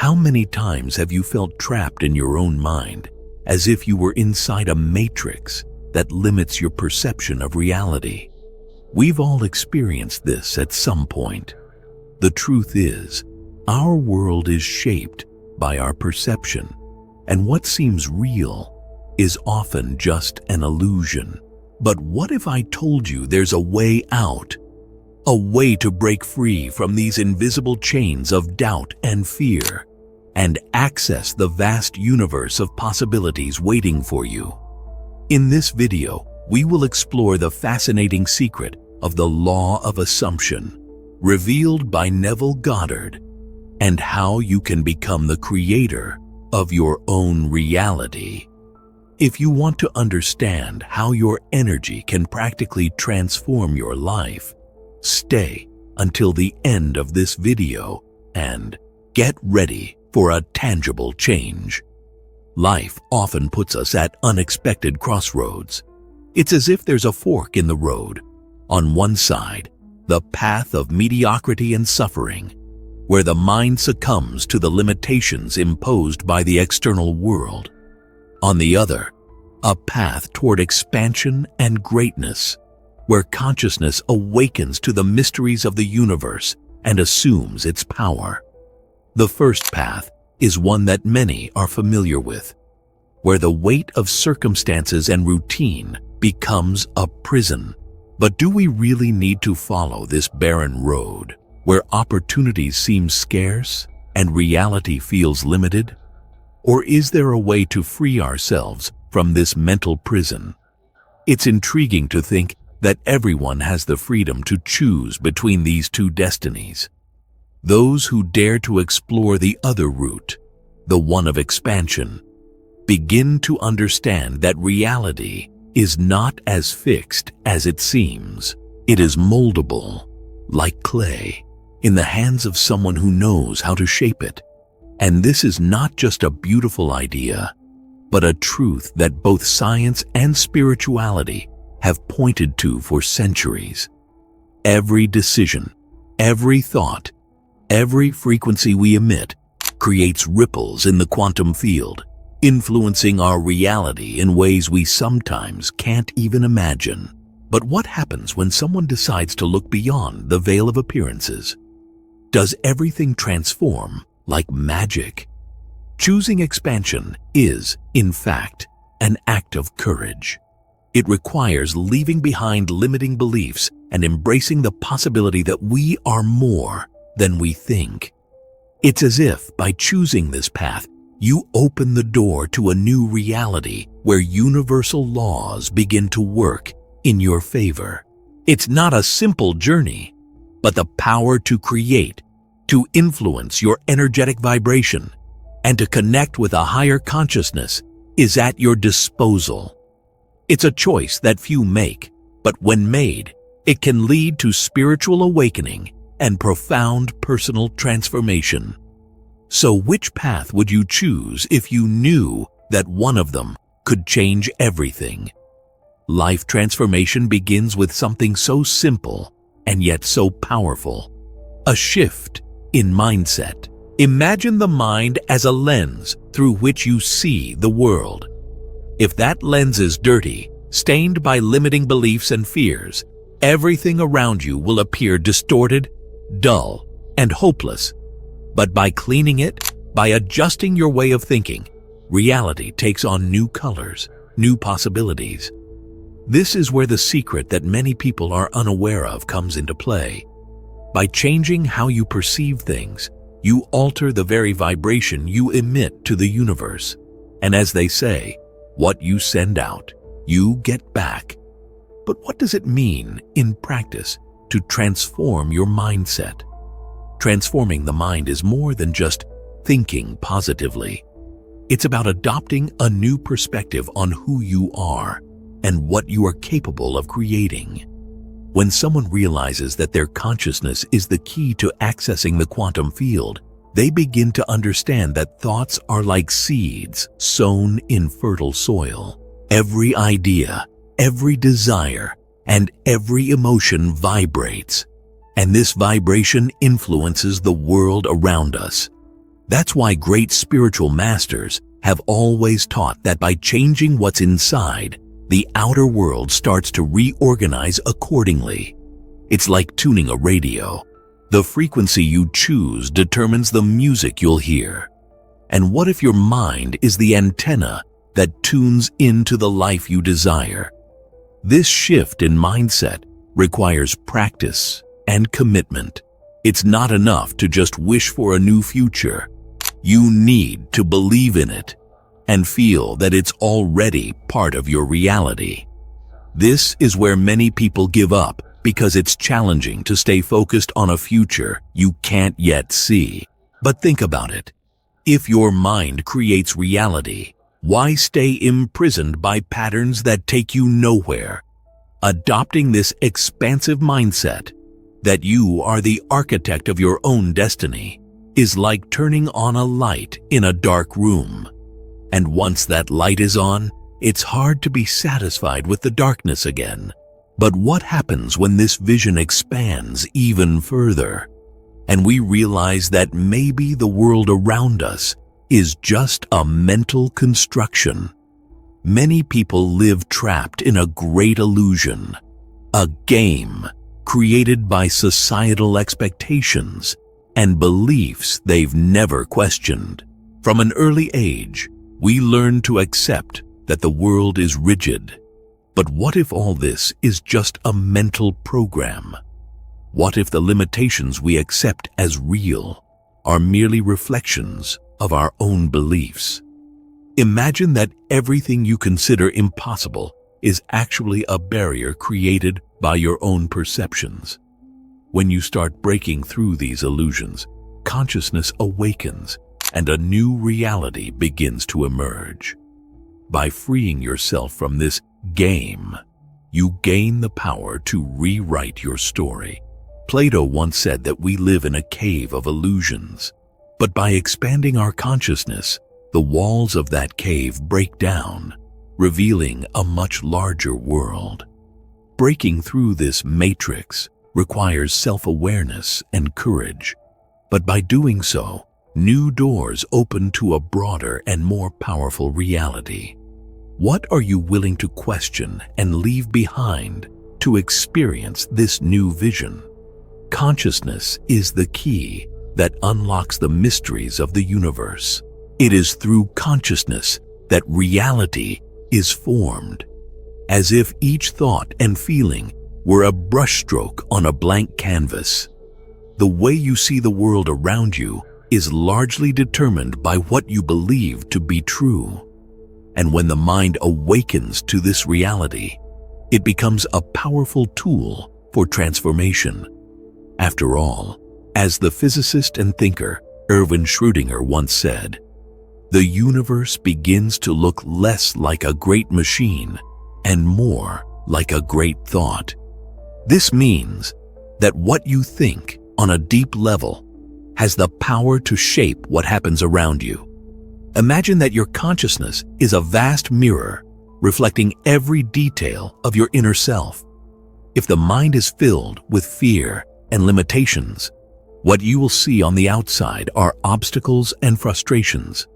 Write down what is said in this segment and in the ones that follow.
How many times have you felt trapped in your own mind, as if you were inside a matrix that limits your perception of reality? We've all experienced this at some point. The truth is, our world is shaped by our perception, and what seems real is often just an illusion. But what if I told you there's a way out? A way to break free from these invisible chains of doubt and fear, and access the vast universe of possibilities waiting for you. In this video, we will explore the fascinating secret of the law of assumption, revealed by Neville Goddard, and how you can become the creator of your own reality. If you want to understand how your energy can practically transform your life, stay until the end of this video and get ready for a tangible change. Life often puts us at unexpected crossroads. It's as if there's a fork in the road. On one side, the path of mediocrity and suffering, where the mind succumbs to the limitations imposed by the external world. On the other, a path toward expansion and greatness, where consciousness awakens to the mysteries of the universe and assumes its power. The first path is one that many are familiar with, where the weight of circumstances and routine becomes a prison. But do we really need to follow this barren road, where opportunities seem scarce and reality feels limited? Or is there a way to free ourselves from this mental prison? It's intriguing to think that everyone has the freedom to choose between these two destinies. Those who dare to explore the other route, the one of expansion, begin to understand that reality is not as fixed as it seems. It is moldable, like clay, in the hands of someone who knows how to shape it. And this is not just a beautiful idea, but a truth that both science and spirituality have pointed to for centuries. Every decision, every thought, every frequency we emit creates ripples in the quantum field, influencing our reality in ways we sometimes can't even imagine. But what happens when someone decides to look beyond the veil of appearances? Does everything transform like magic? Choosing expansion is, in fact, an act of courage. It requires leaving behind limiting beliefs and embracing the possibility that we are more than we think. It's as if, by choosing this path, you open the door to a new reality where universal laws begin to work in your favor. It's not a simple journey, but the power to create, to influence your energetic vibration, and to connect with a higher consciousness is at your disposal. It's a choice that few make, but when made, it can lead to spiritual awakening and profound personal transformation. So which path would you choose if you knew that one of them could change everything? Life transformation begins with something so simple and yet so powerful: a shift in mindset. Imagine the mind as a lens through which you see the world. If that lens is dirty, stained by limiting beliefs and fears, everything around you will appear distorted, dull, and hopeless. But by cleaning it, by adjusting your way of thinking, reality takes on new colors, new possibilities. This is where the secret that many people are unaware of comes into play. By changing how you perceive things, you alter the very vibration you emit to the universe. And as they say, what you send out, you get back. But what does it mean in practice to transform your mindset? Transforming the mind is more than just thinking positively. It's about adopting a new perspective on who you are and what you are capable of creating. When someone realizes that their consciousness is the key to accessing the quantum field, they begin to understand that thoughts are like seeds sown in fertile soil. Every idea, every desire, and every emotion vibrates, and this vibration influences the world around us. That's why great spiritual masters have always taught that by changing what's inside, the outer world starts to reorganize accordingly. It's like tuning a radio. The frequency you choose determines the music you'll hear. And what if your mind is the antenna that tunes into the life you desire? This shift in mindset requires practice and commitment. It's not enough to just wish for a new future. You need to believe in it and feel that it's already part of your reality. This is where many people give up because it's challenging to stay focused on a future you can't yet see. But think about it. If your mind creates reality, why stay imprisoned by patterns that take you nowhere? Adopting this expansive mindset, that you are the architect of your own destiny, is like turning on a light in a dark room. And once that light is on, it's hard to be satisfied with the darkness again. But what happens when this vision expands even further, and we realize that maybe the world around us is just a mental construction? Many people live trapped in a great illusion, a game created by societal expectations and beliefs they've never questioned. From an early age, we learn to accept that the world is rigid. But what if all this is just a mental program? What if the limitations we accept as real are merely reflections of our own beliefs? Imagine that everything you consider impossible is actually a barrier created by your own perceptions. When you start breaking through these illusions, consciousness awakens and a new reality begins to emerge. By freeing yourself from this game, you gain the power to rewrite your story. Plato once said that we live in a cave of illusions, but by expanding our consciousness, the walls of that cave break down, revealing a much larger world. Breaking through this matrix requires self-awareness and courage, but by doing so, new doors open to a broader and more powerful reality. What are you willing to question and leave behind to experience this new vision? Consciousness is the key that unlocks the mysteries of the universe. It is through consciousness that reality is formed, as if each thought and feeling were a brushstroke on a blank canvas. The way you see the world around you is largely determined by what you believe to be true. And when the mind awakens to this reality, it becomes a powerful tool for transformation. After all, as the physicist and thinker Erwin Schrödinger once said, the universe begins to look less like a great machine and more like a great thought. This means that what you think on a deep level has the power to shape what happens around you. Imagine that your consciousness is a vast mirror reflecting every detail of your inner self. If the mind is filled with fear and limitations, what you will see on the outside are obstacles and frustrations.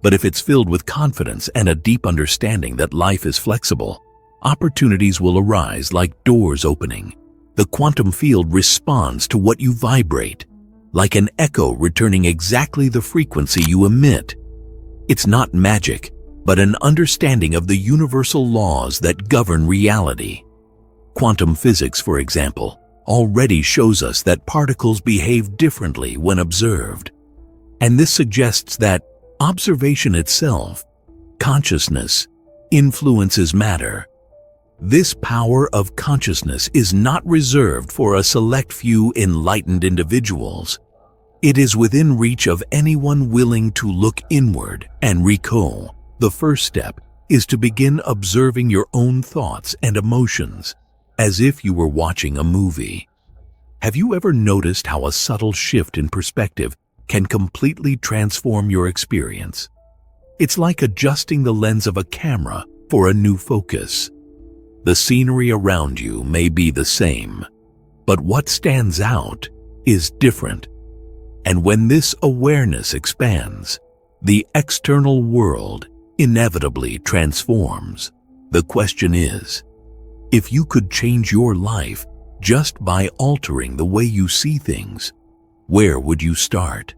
But if it's filled with confidence and a deep understanding that life is flexible, opportunities will arise like doors opening. The quantum field responds to what you vibrate, like an echo returning exactly the frequency you emit. It's not magic, but an understanding of the universal laws that govern reality. Quantum physics, for example, already shows us that particles behave differently when observed. And this suggests that observation itself, consciousness, influences matter. This power of consciousness is not reserved for a select few enlightened individuals. It is within reach of anyone willing to look inward and recall. The first step is to begin observing your own thoughts and emotions, as if you were watching a movie. Have you ever noticed how a subtle shift in perspective can completely transform your experience? It's like adjusting the lens of a camera for a new focus. The scenery around you may be the same, but what stands out is different. And when this awareness expands, the external world inevitably transforms. The question is, if you could change your life just by altering the way you see things, where would you start?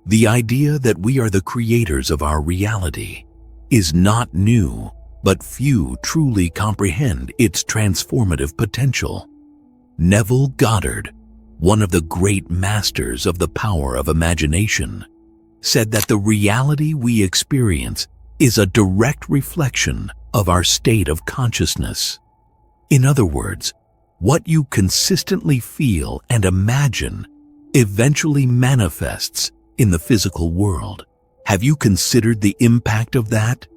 The idea that we are the creators of our reality is not new, but few truly comprehend its transformative potential. Neville Goddard, one of the great masters of the power of imagination, said that the reality we experience is a direct reflection of our state of consciousness. In other words, what you consistently feel and imagine eventually manifests in the physical world. Have you considered the impact of that?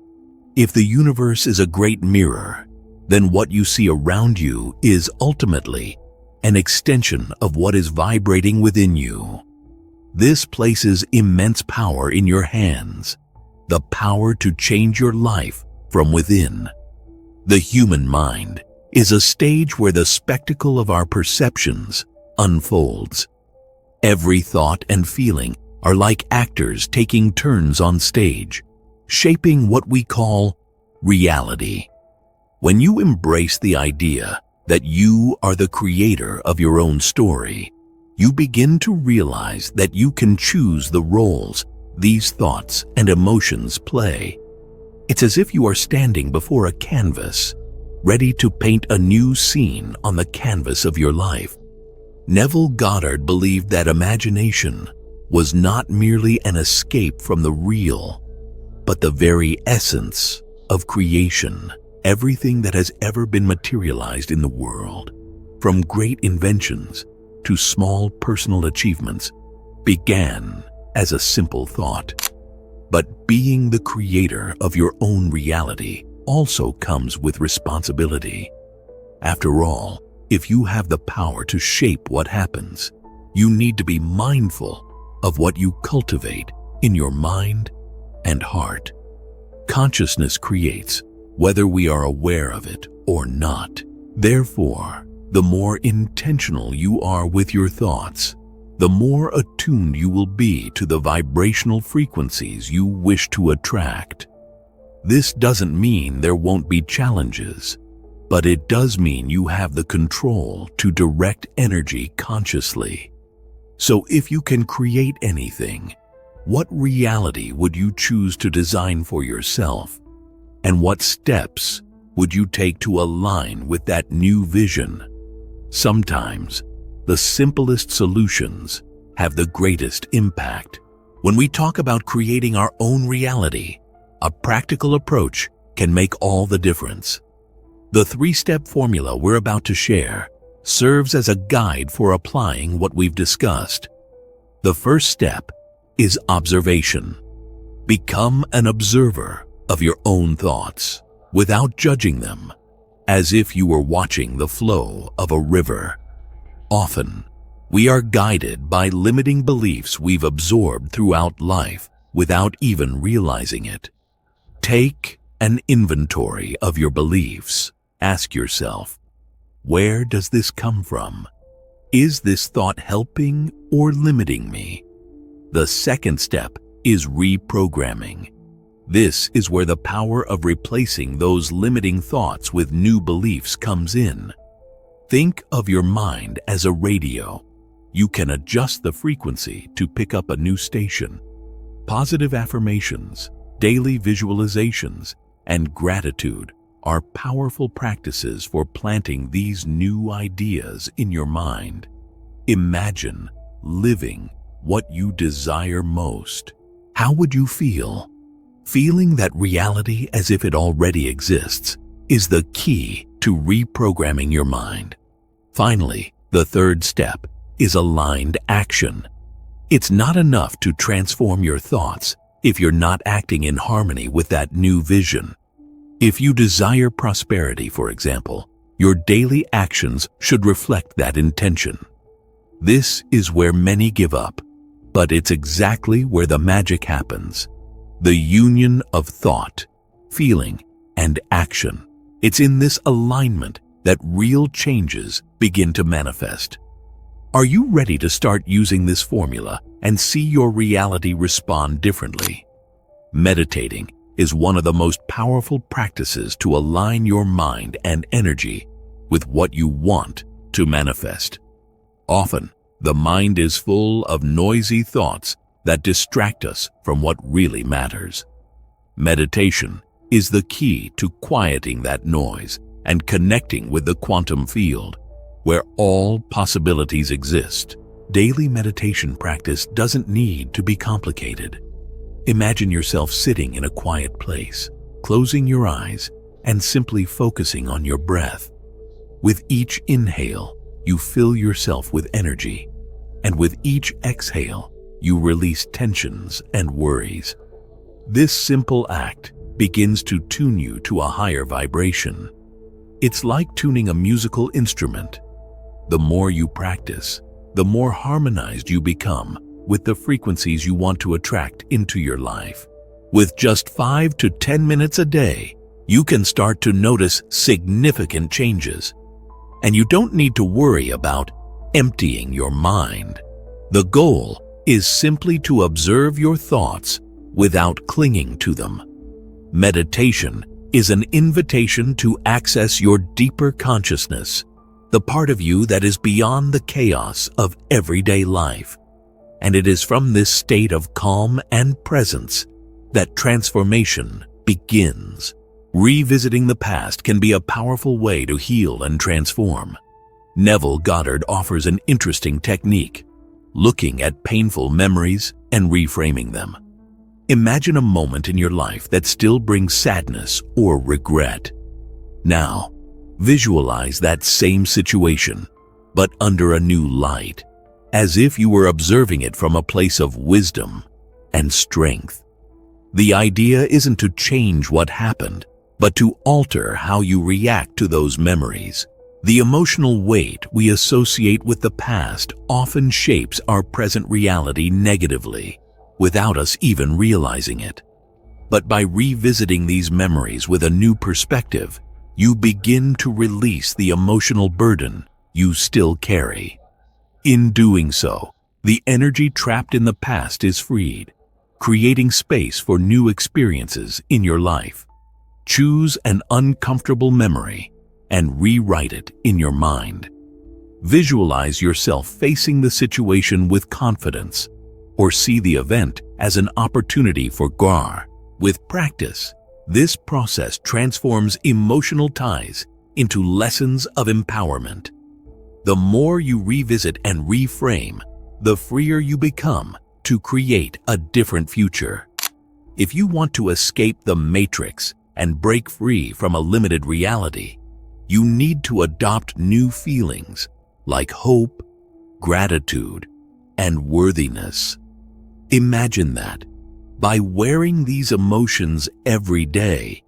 If the universe is a great mirror, then what you see around you is ultimately an extension of what is vibrating within you. This places immense power in your hands, the power to change your life from within. The human mind is a stage where the spectacle of our perceptions unfolds. Every thought and feeling are like actors taking turns on stage, shaping what we call reality. When you embrace the idea that you are the creator of your own story, you begin to realize that you can choose the roles these thoughts and emotions play. It's as if you are standing before a canvas, ready to paint a new scene on the canvas of your life. Neville Goddard believed that imagination was not merely an escape from the real, but the very essence of creation. Everything that has ever been materialized in the world, from great inventions to small personal achievements, began as a simple thought. But being the creator of your own reality also comes with responsibility. After all, if you have the power to shape what happens, you need to be mindful of what you cultivate in your mind and heart. Consciousness creates, whether we are aware of it or not. Therefore, the more intentional you are with your thoughts, the more attuned you will be to the vibrational frequencies you wish to attract. This doesn't mean there won't be challenges, but it does mean you have the control to direct energy consciously. So if you can create anything, what reality would you choose to design for yourself? And what steps would you take to align with that new vision? Sometimes, the simplest solutions have the greatest impact. When we talk about creating our own reality, a practical approach can make all the difference. The 3-step formula we're about to share serves as a guide for applying what we've discussed. The first step is observation. Become an observer of your own thoughts without judging them, as if you were watching the flow of a river. Often, we are guided by limiting beliefs we've absorbed throughout life without even realizing it. Take an inventory of your beliefs. Ask yourself, where does this come from? Is this thought helping or limiting me? The second step is reprogramming. This is where the power of replacing those limiting thoughts with new beliefs comes in. Think of your mind as a radio. You can adjust the frequency to pick up a new station. Positive affirmations, daily visualizations, and gratitude are powerful practices for planting these new ideas in your mind. Imagine living what you desire most. How would you feel? Feeling that reality as if it already exists is the key to reprogramming your mind. Finally, the third step is aligned action. It's not enough to transform your thoughts if you're not acting in harmony with that new vision. If you desire prosperity, for example, your daily actions should reflect that intention. This is where many give up, but it's exactly where the magic happens. The union of thought, feeling, and action. It's in this alignment that real changes begin to manifest. Are you ready to start using this formula and see your reality respond differently? Meditating is one of the most powerful practices to align your mind and energy with what you want to manifest. Often, the mind is full of noisy thoughts that distract us from what really matters. Meditation is the key to quieting that noise and connecting with the quantum field, where all possibilities exist. Daily meditation practice doesn't need to be complicated. Imagine yourself sitting in a quiet place, closing your eyes, and simply focusing on your breath. With each inhale, you fill yourself with energy, and with each exhale, you release tensions and worries. This simple act begins to tune you to a higher vibration. It's like tuning a musical instrument. The more you practice, the more harmonized you become with the frequencies you want to attract into your life. With just 5 to 10 minutes a day, you can start to notice significant changes. And you don't need to worry about emptying your mind. The goal is simply to observe your thoughts without clinging to them. Meditation is an invitation to access your deeper consciousness, the part of you that is beyond the chaos of everyday life. And it is from this state of calm and presence that transformation begins. Revisiting the past can be a powerful way to heal and transform. Neville Goddard offers an interesting technique, looking at painful memories and reframing them. Imagine a moment in your life that still brings sadness or regret. Now, visualize that same situation, but under a new light, as if you were observing it from a place of wisdom and strength. The idea isn't to change what happened, but to alter how you react to those memories. The emotional weight we associate with the past often shapes our present reality negatively, without us even realizing it. But by revisiting these memories with a new perspective, you begin to release the emotional burden you still carry. In doing so, the energy trapped in the past is freed, creating space for new experiences in your life. Choose an uncomfortable memory and rewrite it in your mind. Visualize yourself facing the situation with confidence, or see the event as an opportunity for growth. With practice, this process transforms emotional ties into lessons of empowerment. The more you revisit and reframe, the freer you become to create a different future. If you want to escape the matrix and break free from a limited reality, you need to adopt new feelings like hope, gratitude, and worthiness. Imagine that, by wearing these emotions every day,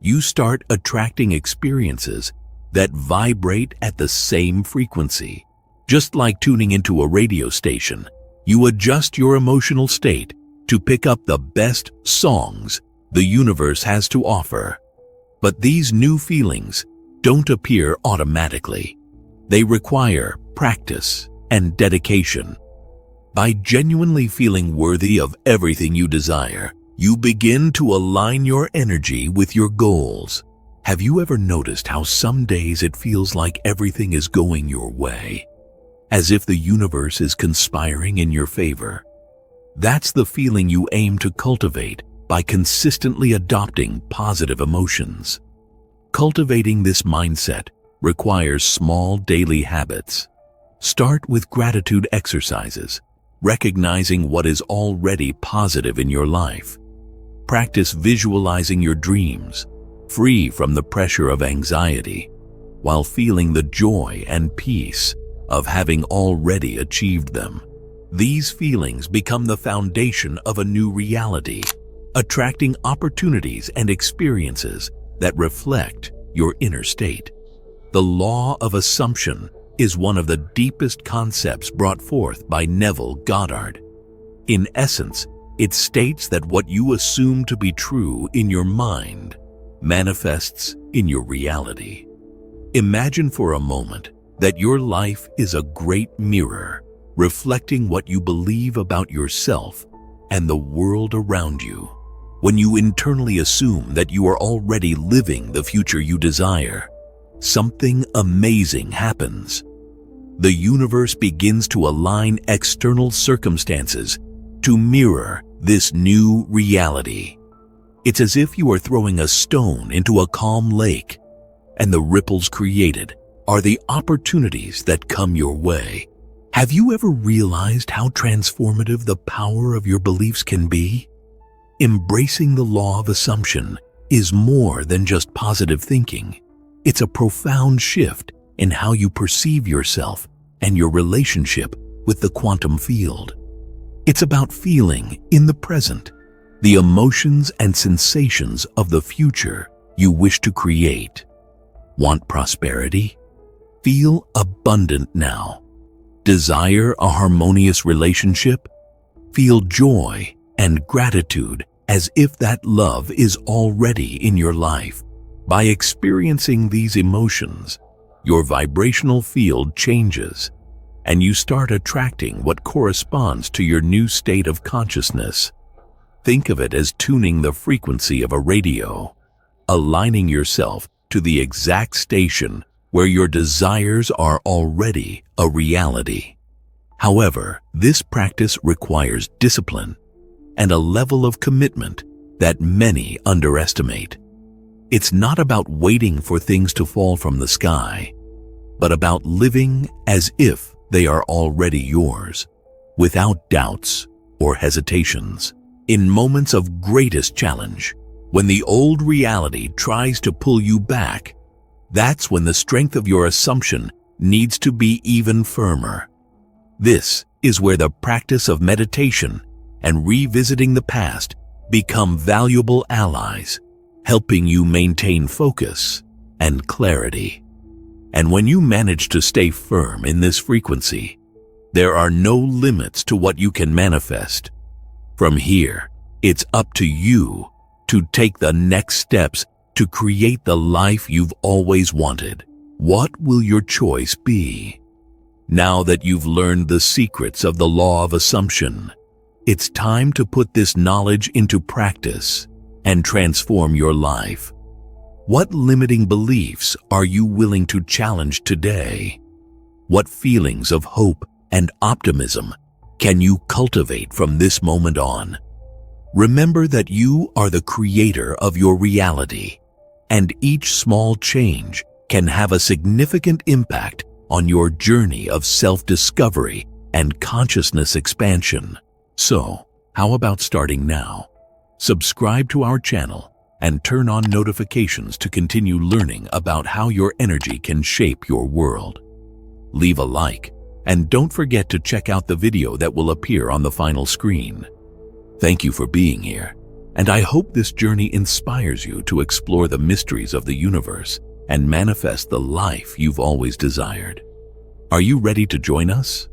you start attracting experiences that vibrate at the same frequency. Just like tuning into a radio station, you adjust your emotional state to pick up the best songs the universe has to offer. But these new feelings don't appear automatically. They require practice and dedication. By genuinely feeling worthy of everything you desire, you begin to align your energy with your goals. Have you ever noticed how some days it feels like everything is going your way, as if the universe is conspiring in your favor? That's the feeling you aim to cultivate by consistently adopting positive emotions. Cultivating this mindset requires small daily habits. Start with gratitude exercises, recognizing what is already positive in your life. Practice visualizing your dreams, free from the pressure of anxiety, while feeling the joy and peace of having already achieved them. These feelings become the foundation of a new reality, attracting opportunities and experiences that reflect your inner state. The law of assumption is one of the deepest concepts brought forth by Neville Goddard. In essence, it states that what you assume to be true in your mind manifests in your reality. Imagine for a moment that your life is a great mirror, reflecting what you believe about yourself and the world around you. When you internally assume that you are already living the future you desire, something amazing happens. The universe begins to align external circumstances to mirror this new reality. It's as if you are throwing a stone into a calm lake, and the ripples created are the opportunities that come your way. Have you ever realized how transformative the power of your beliefs can be? Embracing the law of assumption is more than just positive thinking. It's a profound shift in how you perceive yourself and your relationship with the quantum field. It's about feeling in the present the emotions and sensations of the future you wish to create. Want prosperity? Feel abundant now. Desire a harmonious relationship? Feel joy and gratitude as if that love is already in your life. By experiencing these emotions, your vibrational field changes, and you start attracting what corresponds to your new state of consciousness. Think of it as tuning the frequency of a radio, aligning yourself to the exact station where your desires are already a reality. However, this practice requires discipline and a level of commitment that many underestimate. It's not about waiting for things to fall from the sky, but about living as if they are already yours, without doubts or hesitations. In moments of greatest challenge, when the old reality tries to pull you back, that's when the strength of your assumption needs to be even firmer. This is where the practice of meditation and revisiting the past become valuable allies, helping you maintain focus and clarity. And when you manage to stay firm in this frequency, there are no limits to what you can manifest. From here, it's up to you to take the next steps to create the life you've always wanted. What will your choice be? Now that you've learned the secrets of the law of assumption, it's time to put this knowledge into practice and transform your life. What limiting beliefs are you willing to challenge today? What feelings of hope and optimism can you cultivate from this moment on? Remember that you are the creator of your reality, and each small change can have a significant impact on your journey of self-discovery and consciousness expansion. So, how about starting now? Subscribe to our channel and turn on notifications to continue learning about how your energy can shape your world. Leave a like, and don't forget to check out the video that will appear on the final screen. Thank you for being here, and I hope this journey inspires you to explore the mysteries of the universe and manifest the life you've always desired. Are you ready to join us?